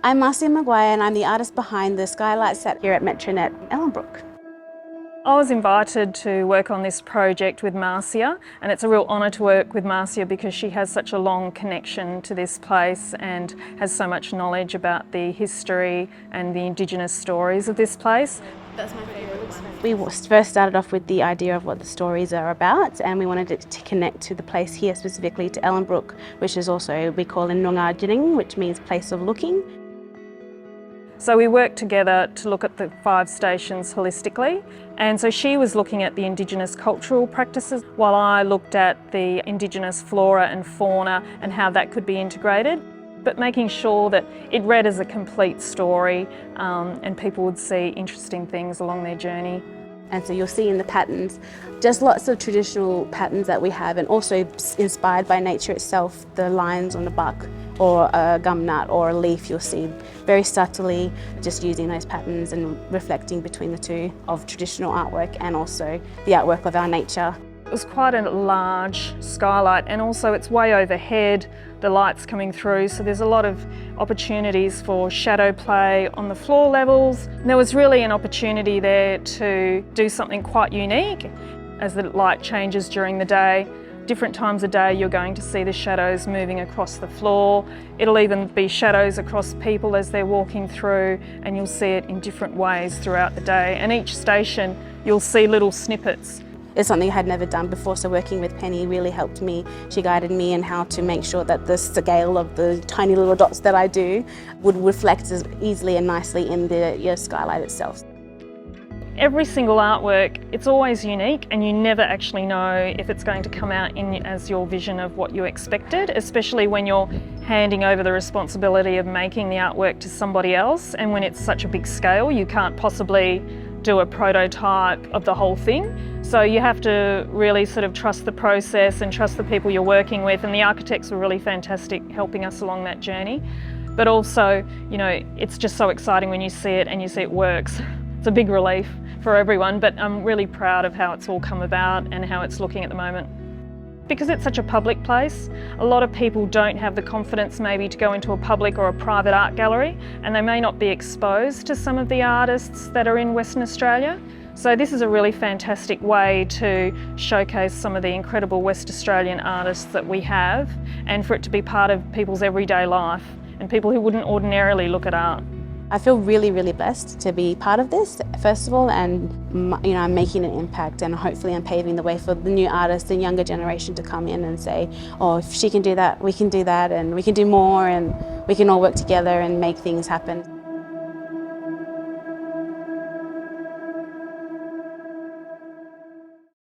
I'm Marcia McGuire and I'm the artist behind the Skylight set here at Metronet Ellenbrook. I was invited to work on this project with Marcia, and it's a real honour to work with Marcia because she has such a long connection to this place and has so much knowledge about the history and the Indigenous stories of this place. That's my favourite one. We first started off with the idea of what the stories are about, and we wanted it to connect to the place here, specifically to Ellenbrook, which is also, we call in Noongar, which means place of looking. So we worked together to look at the 5 stations holistically, and so she was looking at the Indigenous cultural practices while I looked at the Indigenous flora and fauna and how that could be integrated, but making sure that it read as a complete story and people would see interesting things along their journey. And so you'll see in the patterns just lots of traditional patterns that we have, and also inspired by nature itself, the lines on the bark or a gum nut or a leaf, you'll see very subtly just using those patterns and reflecting between the two of traditional artwork and also the artwork of our nature. It was quite a large skylight, and also it's way overhead, the light's coming through, so there's a lot of opportunities for shadow play on the floor levels. And there was really an opportunity there to do something quite unique as the light changes during the day. Different times of day you're going to see the shadows moving across the floor. It'll even be shadows across people as they're walking through, and you'll see it in different ways throughout the day. And each station you'll see little snippets. It's something I had never done before, so working with Penny really helped me. She guided me in how to make sure that the scale of the tiny little dots that I do would reflect as easily and nicely in the skylight itself. Every single artwork, it's always unique, and you never actually know if it's going to come out as your vision of what you expected, especially when you're handing over the responsibility of making the artwork to somebody else, and when it's such a big scale you can't possibly do a prototype of the whole thing. So you have to really sort of trust the process and trust the people you're working with, and the architects were really fantastic helping us along that journey. But also, you know, it's just so exciting when you see it and you see it works. It's a big relief for everyone, but I'm really proud of how it's all come about and how it's looking at the moment. Because it's such a public place, a lot of people don't have the confidence maybe to go into a public or a private art gallery, and they may not be exposed to some of the artists that are in Western Australia. So this is a really fantastic way to showcase some of the incredible West Australian artists that we have, and for it to be part of people's everyday life and people who wouldn't ordinarily look at art. I feel really, really blessed to be part of this festival, and I'm making an impact, and hopefully I'm paving the way for the new artists and younger generation to come in and say, oh, if she can do that, we can do that, and we can do more, and we can all work together and make things happen.